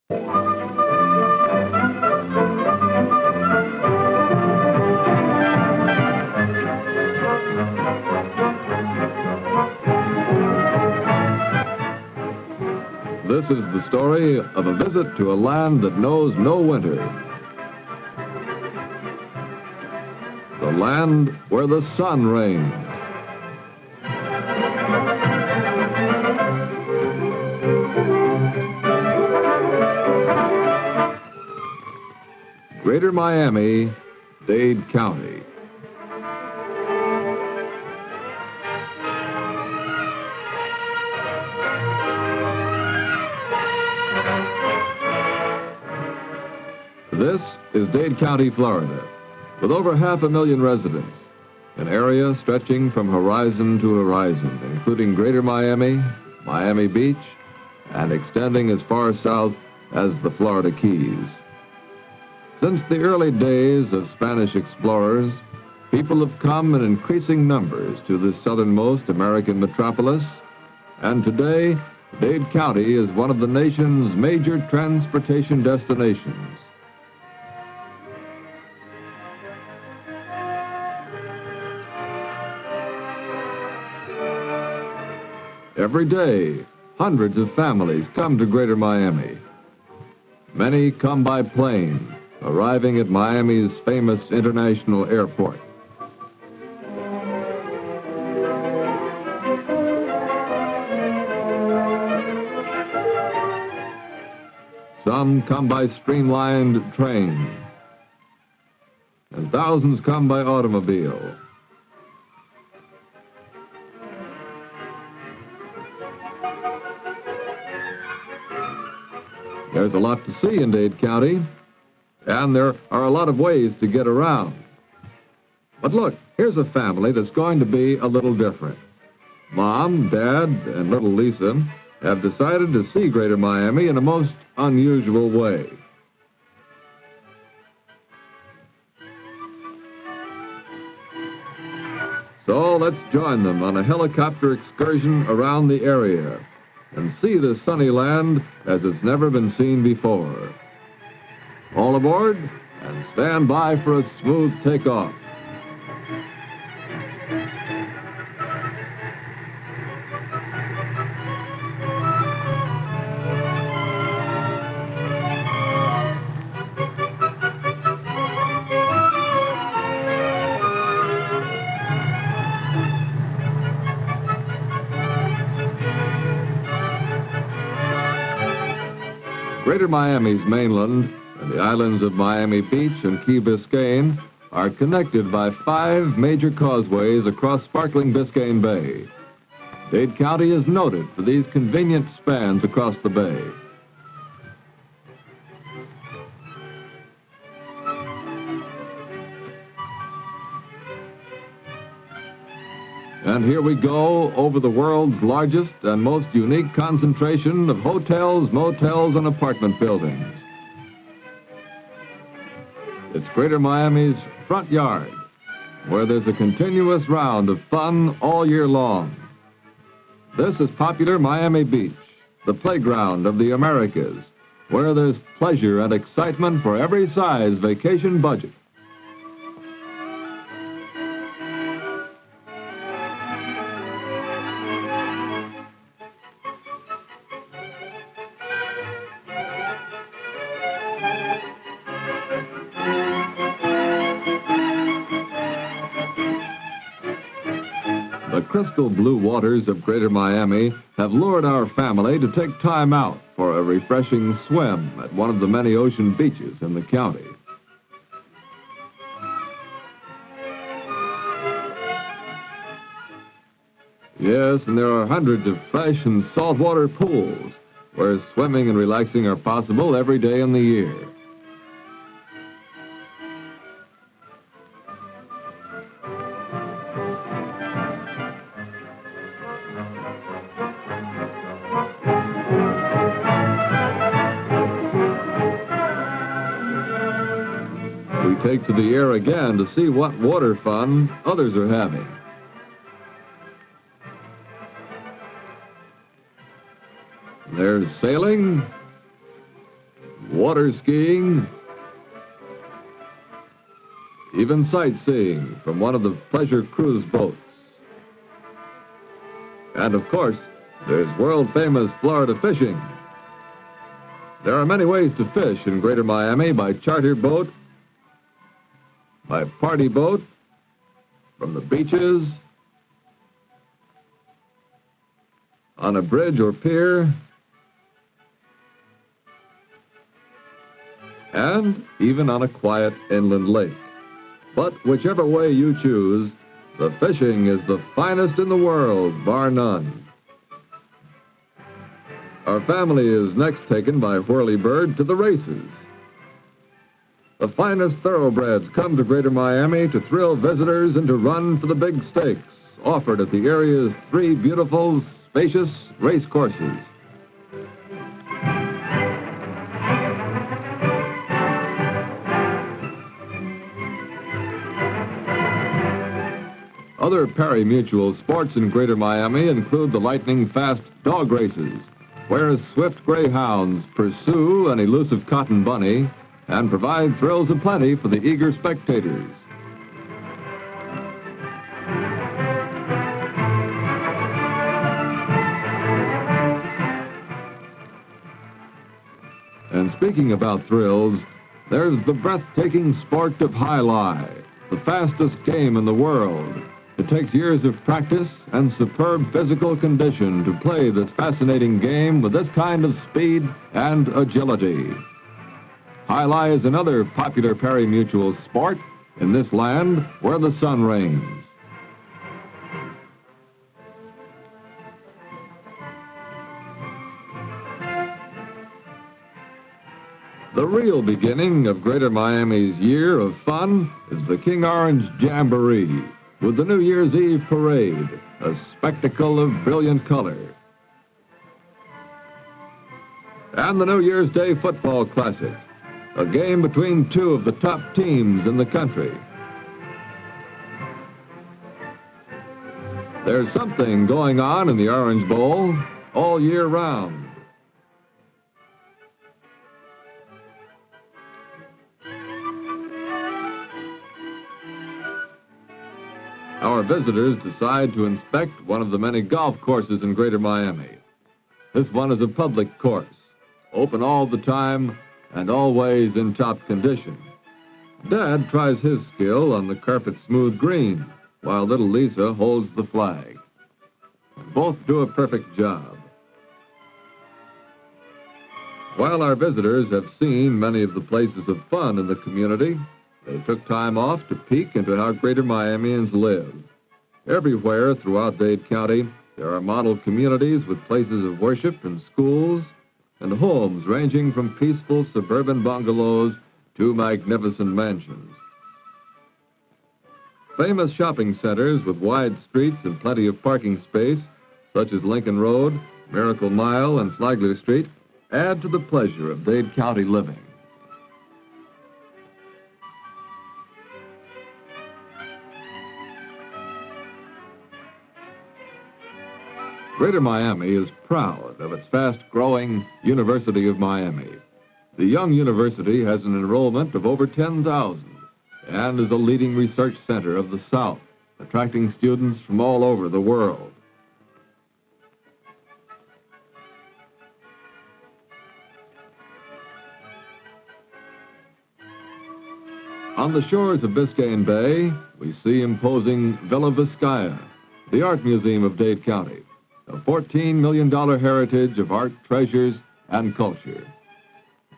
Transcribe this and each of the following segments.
This is the story of a visit to a land that knows no winter. The land where the sun reigns. Greater Miami, Dade County. This is Dade County, Florida, with over 500,000 residents, an area stretching from horizon to horizon, including Greater Miami, Miami Beach, and extending as far south as the Florida Keys. Since the early days of Spanish explorers, people have come in increasing numbers to this southernmost American metropolis, and today, Dade County is one of the nation's major transportation destinations. Every day, hundreds of families come to Greater Miami. Many come by plane, arriving at Miami's famous international airport. Some come by streamlined train, and thousands come by automobile. There's a lot to see in Dade County, and there are a lot of ways to get around. But look, here's a family that's going to be a little different. Mom, Dad, and little Lisa have decided to see Greater Miami in a most unusual way. So let's join them on a helicopter excursion around the area and see the sunny land as it's never been seen before. All aboard and stand by for a smooth takeoff. Greater Miami's mainland and the islands of Miami Beach and Key Biscayne are connected by 5 major causeways across sparkling Biscayne Bay. Dade County is noted for these convenient spans across the bay. And here we go over the world's largest and most unique concentration of hotels, motels, and apartment buildings. It's Greater Miami's front yard, where there's a continuous round of fun all year long. This is popular Miami Beach, the playground of the Americas, where there's pleasure and excitement for every size vacation budget. The crystal blue waters of Greater Miami have lured our family to take time out for a refreshing swim at one of the many ocean beaches in the county. Yes, and there are hundreds of fresh and saltwater pools where swimming and relaxing are possible every day in the year. We take to the air again to see what water fun others are having. There's sailing, water skiing, even sightseeing from one of the pleasure cruise boats. And of course, there's world-famous Florida fishing. There are many ways to fish in Greater Miami: by charter boat, by party boat, from the beaches, on a bridge or pier, and even on a quiet inland lake. But whichever way you choose, the fishing is the finest in the world, bar none. Our family is next taken by Whirlybird to the races. The finest thoroughbreds come to Greater Miami to thrill visitors and to run for the big stakes offered at the area's 3 beautiful, spacious race courses. Other pari-mutuel sports in Greater Miami include the lightning-fast dog races, where swift greyhounds pursue an elusive cotton bunny and provide thrills aplenty for the eager spectators. And speaking about thrills, there's the breathtaking sport of high lie, the fastest game in the world. It takes years of practice and superb physical condition to play this fascinating game with this kind of speed and agility. High lie is another popular pari-mutuel sport in this land where the sun reigns. The real beginning of Greater Miami's year of fun is the King Orange Jamboree, with the New Year's Eve parade, a spectacle of brilliant color. And the New Year's Day Football Classic, a game between 2 of the top teams in the country. There's something going on in the Orange Bowl all year round. Our visitors decide to inspect one of the many golf courses in Greater Miami. This one is a public course, open all the time and always in top condition. Dad tries his skill on the carpet-smooth green, while little Lisa holds the flag. Both do a perfect job. While our visitors have seen many of the places of fun in the community, they took time off to peek into how Greater Miamians live. Everywhere throughout Dade County, there are model communities with places of worship and schools and homes ranging from peaceful suburban bungalows to magnificent mansions. Famous shopping centers with wide streets and plenty of parking space, such as Lincoln Road, Miracle Mile, and Flagler Street, add to the pleasure of Dade County living. Greater Miami is proud of its fast-growing University of Miami. The young university has an enrollment of over 10,000 and is a leading research center of the South, attracting students from all over the world. On the shores of Biscayne Bay, we see imposing Villa Vizcaya, the art museum of Dade County, a $14 million heritage of art treasures and culture.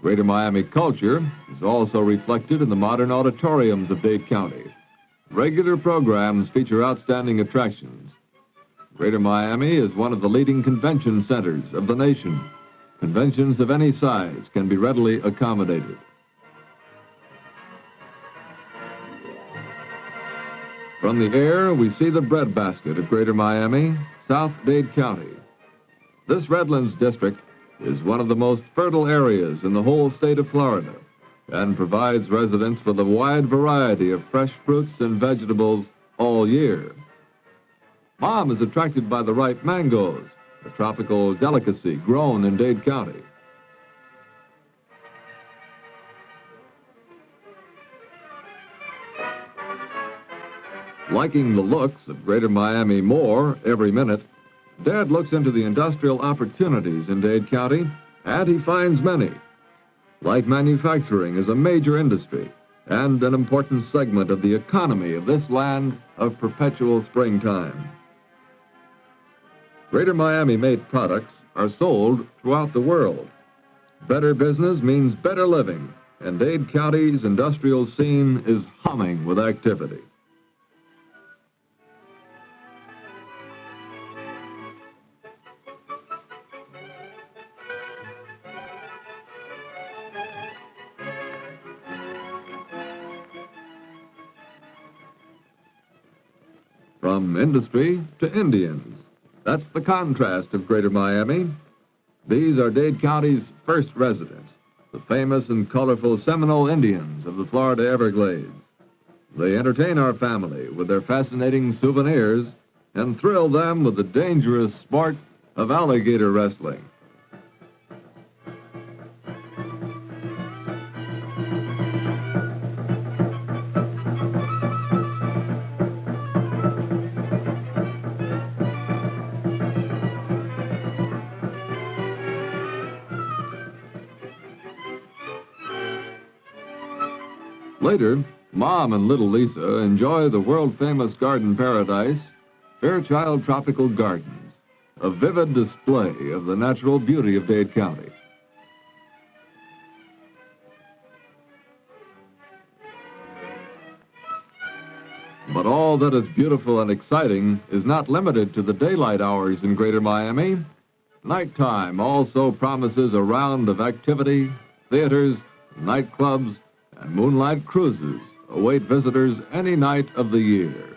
Greater Miami culture is also reflected in the modern auditoriums of Dade County. Regular programs feature outstanding attractions. Greater Miami is one of the leading convention centers of the nation. Conventions of any size can be readily accommodated. From the air, we see the breadbasket of Greater Miami, South Dade County. This Redlands district is one of the most fertile areas in the whole state of Florida and provides residents with a wide variety of fresh fruits and vegetables all year. Mom is attracted by the ripe mangoes, a tropical delicacy grown in Dade County. Liking the looks of Greater Miami more every minute, Dad looks into the industrial opportunities in Dade County, and he finds many. Light manufacturing is a major industry and an important segment of the economy of this land of perpetual springtime. Greater Miami-made products are sold throughout the world. Better business means better living, and Dade County's industrial scene is humming with activity. From industry to Indians. That's the contrast of Greater Miami. These are Dade County's first residents, the famous and colorful Seminole Indians of the Florida Everglades. They entertain our family with their fascinating souvenirs and thrill them with the dangerous sport of alligator wrestling. Later, Mom and little Lisa enjoy the world-famous garden paradise, Fairchild Tropical Gardens, a vivid display of the natural beauty of Dade County. But all that is beautiful and exciting is not limited to the daylight hours in Greater Miami. Nighttime also promises a round of activity, theaters, nightclubs, and moonlight cruises await visitors any night of the year.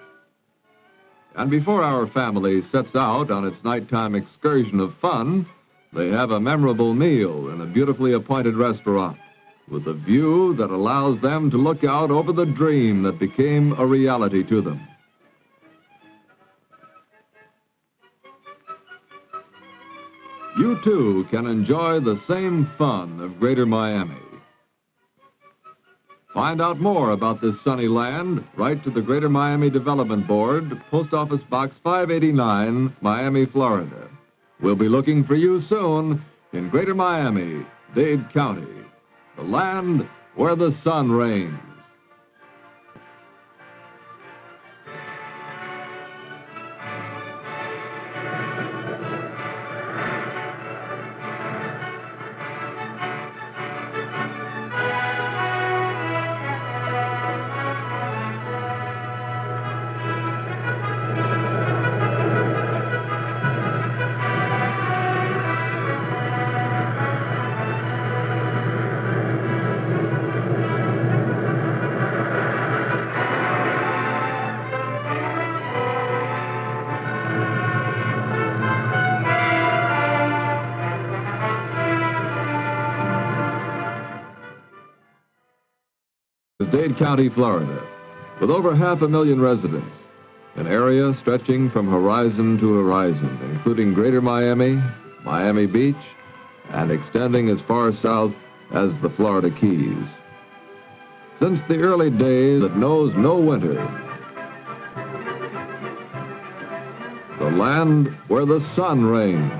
And before our family sets out on its nighttime excursion of fun, they have a memorable meal in a beautifully appointed restaurant with a view that allows them to look out over the dream that became a reality to them. You too can enjoy the same fun of Greater Miami. Find out more about this sunny land. Write to the Greater Miami Development Board, Post Office Box 589, Miami, Florida. We'll be looking for you soon in Greater Miami, Dade County, the land where the sun reigns. Dade County, Florida, with over 500,000 residents, an area stretching from horizon to horizon, including Greater Miami, Miami Beach, and extending as far south as the Florida Keys. Since the early days that knows no winter, the land where the sun reigns.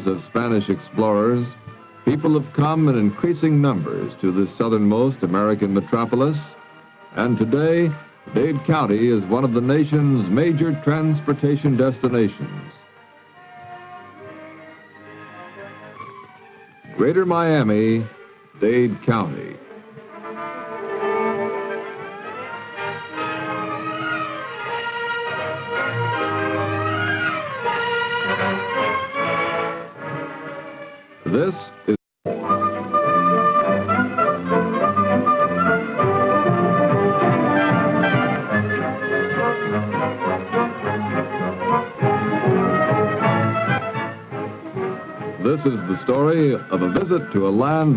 Of Spanish explorers, people have come in increasing numbers to this southernmost American metropolis, and today, Dade County is one of the nation's major transportation destinations. Greater Miami, Dade County. This is the story of a visit to a land